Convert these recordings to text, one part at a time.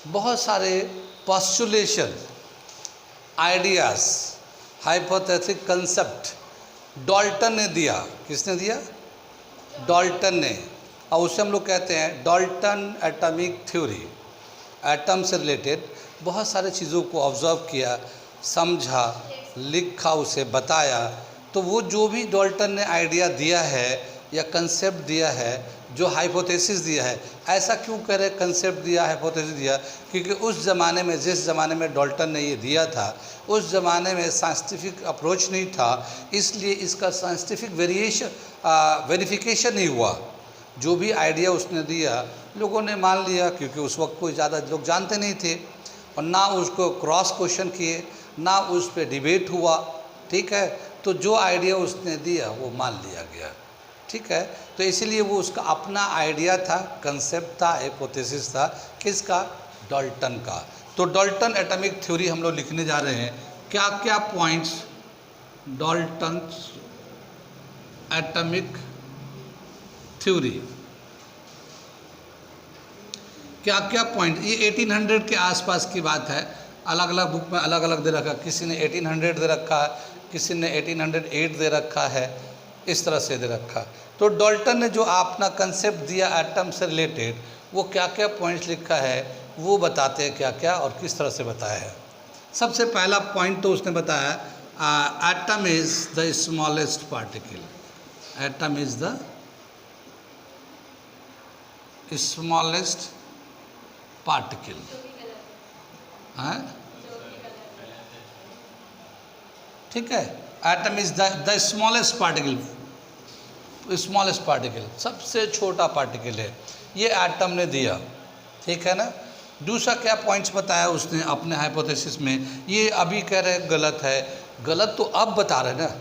बहुत सारे पोस्टुलेशन, ideas, hypothetic concept Dalton ने दिया। किसने दिया? डाल्टन ने। और उसे हम लोग कहते हैं डाल्टन एटॉमिक थ्योरी। एटम से रिलेटेड बहुत सारे चीज़ों को ऑब्जर्व किया, समझा, लिखा, उसे बताया। तो वो जो भी डाल्टन ने आइडिया दिया है या कंसेप्ट दिया है, जो हाइपोथेसिस दिया है, ऐसा क्यों कह रहे कंसेप्ट दिया, हाइपोथेसिस दिया? क्योंकि उस ज़माने में, जिस ज़माने में डाल्टन ने ये दिया था, उस ज़माने में साइंटिफिक अप्रोच नहीं था, इसलिए इसका साइंटिफिक वेरिफिकेशन नहीं हुआ। जो भी आइडिया उसने दिया लोगों ने मान लिया, क्योंकि उस वक्त कोई ज़्यादा लोग जानते नहीं थे, और ना उसको क्रॉस क्वेश्चन किए, ना उस पर डिबेट हुआ। ठीक है, तो जो आइडिया उसने दिया वो मान लिया गया। ठीक है, तो इसीलिए वो उसका अपना आइडिया था, कंसेप्ट था, हाइपोथेसिस था। किसका? डाल्टन का। तो डाल्टन एटॉमिक थ्योरी हम लोग लिखने जा रहे हैं। क्या क्या पॉइंट्स डाल्टन एटॉमिक थ्योरी, क्या क्या पॉइंट? ये 1800 के आसपास की बात है। अलग अलग बुक में अलग अलग दे रखा है। किसी ने 1800 दे रखा है, किसी ने 1808 दे रखा है, इस तरह से दे रखा। तो डाल्टन ने जो अपना कंसेप्ट दिया एटम से रिलेटेड, वो क्या क्या पॉइंट्स लिखा है वो बताते हैं, क्या क्या और किस तरह से बताया है। सबसे पहला पॉइंट तो उसने बताया, atom is the smallest particle. Atom is the smallest particle. ठीक है, atom is the smallest particle. Smallest particle सबसे छोटा पार्टिकल है, ये एटम ने दिया। ठीक है ना। दूसरा क्या पॉइंट्स बताया उसने अपने हाइपोथेसिस में? ये अभी कह रहे हैं गलत है, गलत तो अब बता रहे हैं ना।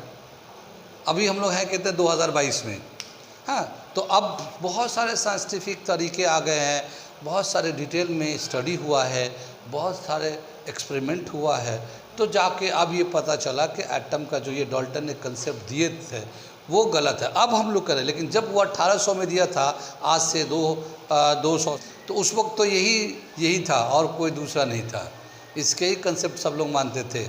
अभी हम लोग हैं कहते हैं 2022 में। हाँ, तो अब बहुत सारे साइंटिफिक तरीके आ गए हैं, बहुत सारे डिटेल में स्टडी हुआ है, बहुत सारे एक्सपेरिमेंट हुआ है, तो जाके अब ये पता चला कि एटम का जो ये डाल्टन ने कंसेप्ट दिए थे वो गलत है। अब हम लोग करें, लेकिन जब वो 1800 में दिया था, आज से 200, तो उस वक्त तो यही था और कोई दूसरा नहीं था। इसके ही कंसेप्ट सब लोग मानते थे।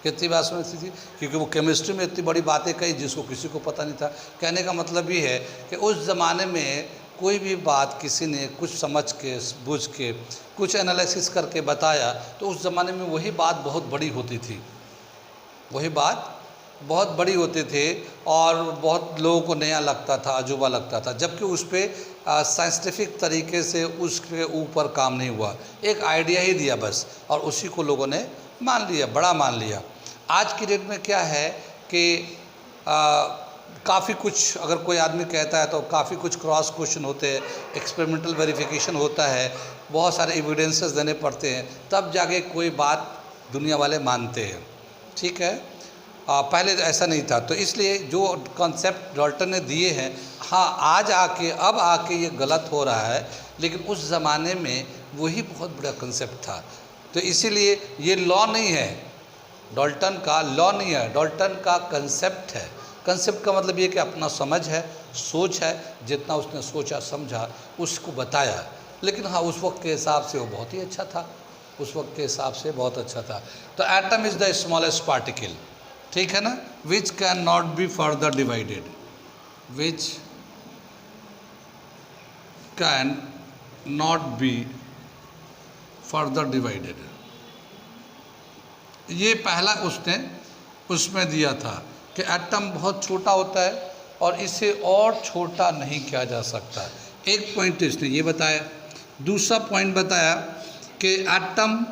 कितनी बात सुनी थी? क्योंकि वो केमिस्ट्री में इतनी बड़ी बातें कही जिसको किसी को पता नहीं था। कहने का मतलब ये है कि उस ज़माने में कोई भी बात किसी ने कुछ समझ के, बूझ के, कुछ एनालिसिस करके बताया, तो उस ज़माने में वही बात बहुत बड़ी होती थी, वही बात बहुत बड़ी होती थी और बहुत लोगों को नया लगता था, अजूबा लगता था, जबकि उस पर साइंटिफिक तरीके से उसके ऊपर काम नहीं हुआ। एक आइडिया ही दिया बस, और उसी को लोगों ने मान लिया, बड़ा मान लिया। आज की डेट में क्या है कि काफ़ी कुछ अगर कोई आदमी कहता है तो काफ़ी कुछ क्रॉस क्वेश्चन होते हैं, एक्सपेरिमेंटल वेरिफिकेशन होता है, बहुत सारे एविडेंसेस देने पड़ते हैं, तब जाके कोई बात दुनिया वाले मानते हैं। ठीक है, पहले ऐसा नहीं था। तो इसलिए जो कॉन्सेप्ट डाल्टन ने दिए हैं, हाँ आज आके, अब आके ये गलत हो रहा है, लेकिन उस ज़माने में वही बहुत बड़ा कॉन्सेप्ट था। तो इसीलिए ये लॉ नहीं है, डाल्टन का लॉ नहीं है, डाल्टन का कंसेप्ट है। कंसेप्ट का मतलब ये कि अपना समझ है, सोच है, जितना उसने सोचा समझा उसको बताया। लेकिन हाँ, उस वक्त के हिसाब से वो बहुत ही अच्छा था, उस वक्त के हिसाब से बहुत अच्छा था। तो atom is the smallest particle, ठीक है ना, which can not be further divided, which can not be further divided. ये पहला उसने उसमें दिया था कि एटम बहुत छोटा होता है और इसे और छोटा नहीं किया जा सकता। एक पॉइंट इसने ये बताया। दूसरा पॉइंट बताया कि atom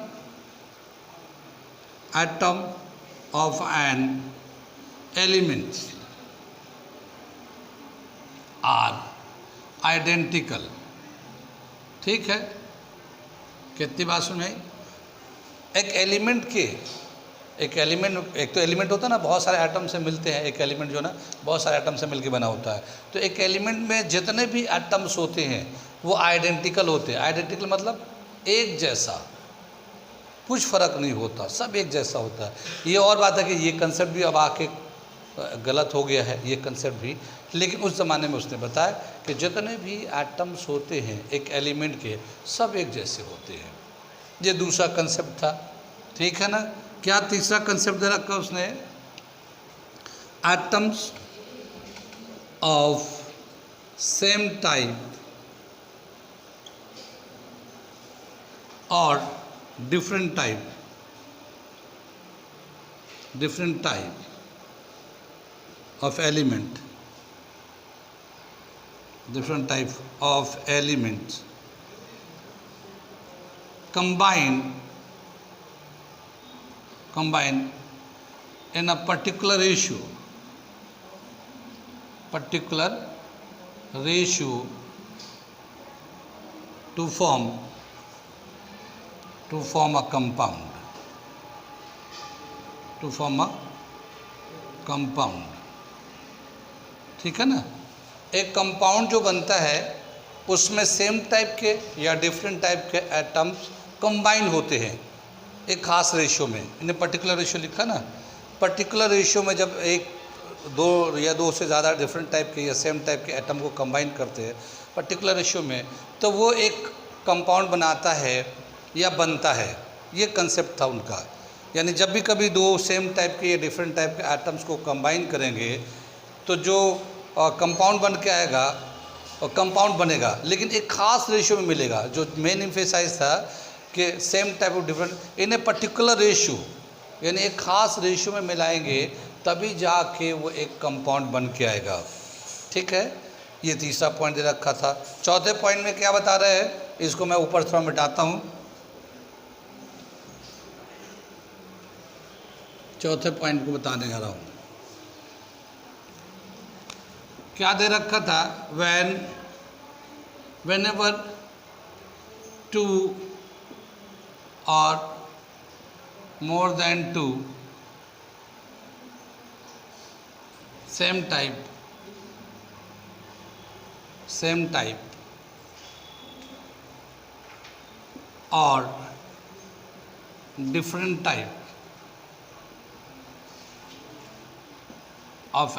of an element are identical. ठीक है, कितनी बात सुनाई? एक एलिमेंट के, एक एलिमेंट, एक तो एलिमेंट होता है ना, बहुत सारे एटम से मिलते हैं। एक एलिमेंट जो ना बहुत सारे एटम से मिलके बना होता है। तो एक एलिमेंट में जितने भी एटम्स होते हैं वो आइडेंटिकल होते हैं। आइडेंटिकल मतलब एक जैसा, कुछ फ़र्क नहीं होता, सब एक जैसा होता है। ये और बात है कि ये कंसेप्ट भी अब आके गलत हो गया है, ये कंसेप्ट भी। लेकिन उस ज़माने में उसने बताया कि जितने भी एटम्स होते हैं एक एलिमेंट के, सब एक जैसे होते हैं। ये दूसरा कंसेप्ट था, ठीक है ना। क्या तीसरा कंसेप्ट दे रखा उसने? एटम्स ऑफ सेम टाइप और different type of element, different type of elements combine in a particular ratio to form a compound, ठीक है ना। एक कंपाउंड जो बनता है उसमें सेम टाइप के या डिफरेंट टाइप के एटम्स कंबाइन होते हैं एक खास रेशियो में। इन्हें पर्टिकुलर रेशियो लिखा ना। पर्टिकुलर रेशियो में जब एक दो या दो से ज़्यादा डिफरेंट टाइप के या सेम टाइप के एटम को कंबाइन करते हैं पर्टिकुलर रेशियो में, तो वो एक कंपाउंड बनाता है या बनता है। ये कंसेप्ट था उनका। यानी जब भी कभी दो सेम टाइप के या डिफरेंट टाइप के एटम्स को कंबाइन करेंगे तो जो कंपाउंड बन के आएगा और कंपाउंड बनेगा, लेकिन एक खास रेशियो में मिलेगा। जो मेन एम्फेसाइज था कि same type of different in a particular ratio, यानी एक खास रेशियो में मिलाएंगे तभी जाके वो एक कंपाउंड बन के आएगा, ठीक है। ये तीसरा पॉइंट दे रखा था। चौथे पॉइंट में क्या बता रहे हैं, इसको मैं ऊपर थोड़ा मिटाता हूँ। चौथे पॉइंट को बताने जा रहा हूँ। क्या दे रखा था? whenever two or more than two same type or different type of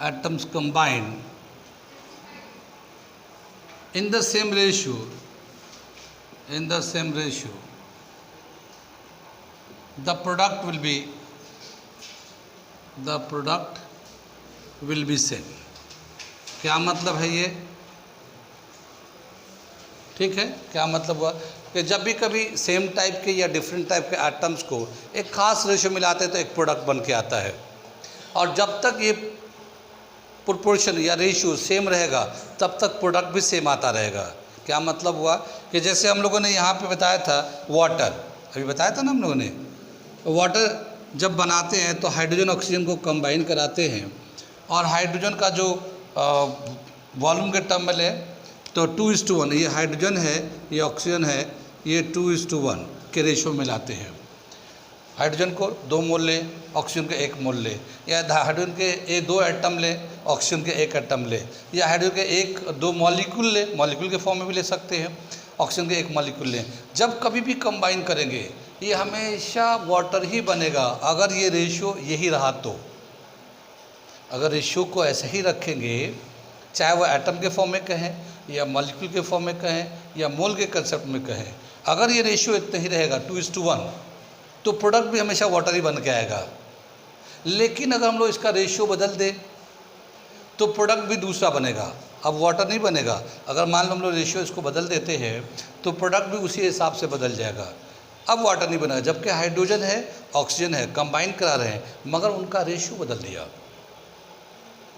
atoms combined in the same ratio, the product will be same। क्या मतलब है ये? ठीक है, क्या मतलब हुआ कि जब भी कभी सेम टाइप के या डिफरेंट टाइप के एटम्स को एक खास रेशियो मिलाते हैं तो एक प्रोडक्ट बन के आता है, और जब तक ये प्रोपोर्शन या रेशियो सेम रहेगा तब तक प्रोडक्ट भी सेम आता रहेगा। क्या मतलब हुआ कि जैसे हम लोगों ने यहाँ पे बताया था वाटर, अभी बताया था ना हम लोगों ने, वाटर जब बनाते हैं तो हाइड्रोजन ऑक्सीजन को कंबाइन कराते हैं, और हाइड्रोजन का जो वॉल्यूम के टर्म में ले तो 2:1, ये हाइड्रोजन है ये ऑक्सीजन है, ये 2:1 के रेशियो में लाते हैं। हाइड्रोजन को 2 मोल ले, ऑक्सीजन के 1 मोल ले, या हाइड्रोजन के 2 एटम ले, ऑक्सीजन के 1 एटम ले, या हाइड्रोजन के 2 मॉलिक्यूल ले, मॉलिक्यूल के फॉर्म में भी ले सकते हैं, ऑक्सीजन के 1 मॉलिक्यूल ले। जब कभी भी कंबाइन करेंगे ये हमेशा वाटर ही बनेगा अगर ये रेशियो यही रहा तो। अगर रेशियो को ऐसे ही रखेंगे, चाहे वो एटम के फॉर्म में कहें या मॉलिक्यूल के फॉर्म में कहें या मोल के कंसेप्ट में कहें, अगर ये रेशियो इतना ही रहेगा 2:1 तो प्रोडक्ट भी हमेशा वाटर ही बन के आएगा। लेकिन अगर हम लोग इसका रेशियो बदल दें तो प्रोडक्ट भी दूसरा बनेगा, अब वाटर नहीं बनेगा। अगर मान लो हम लोग रेशियो इसको बदल देते हैं तो प्रोडक्ट भी उसी हिसाब से बदल जाएगा, अब वाटर नहीं बनेगा। जबकि हाइड्रोजन है ऑक्सीजन है कंबाइन करा रहे हैं मगर उनका रेशियो बदल दिया,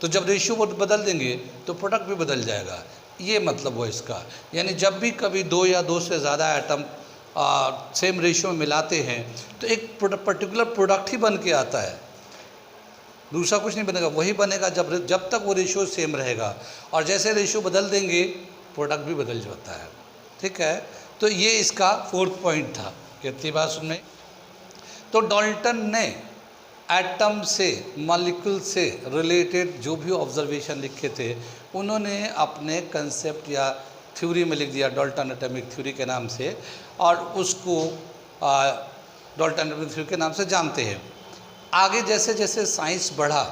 तो जब रेशियो बदल देंगे तो प्रोडक्ट भी बदल जाएगा। ये मतलब वो इसका, यानी जब भी कभी 2 या 2 से ज़्यादा एटम सेम रेशियो में मिलाते हैं तो एक पर्टिकुलर प्रोडक्ट ही बन के आता है, दूसरा कुछ नहीं बनेगा। वही बनेगा जब तक वो रेशियो सेम रहेगा, और जैसे रेशियो बदल देंगे प्रोडक्ट भी बदल जाता है, ठीक है। तो ये इसका 4th पॉइंट था। कितनी बात सुनने। तो डाल्टन ने एटम से मॉलिक्यूल से रिलेटेड जो भी ऑब्जर्वेशन लिखे थे उन्होंने अपने कंसेप्ट या थ्योरी में लिख दिया, डाल्टन एटॉमिक थ्योरी के नाम से, और उसको डाल्टन एटॉमिक थ्योरी के नाम से जानते हैं। आगे जैसे जैसे साइंस बढ़ा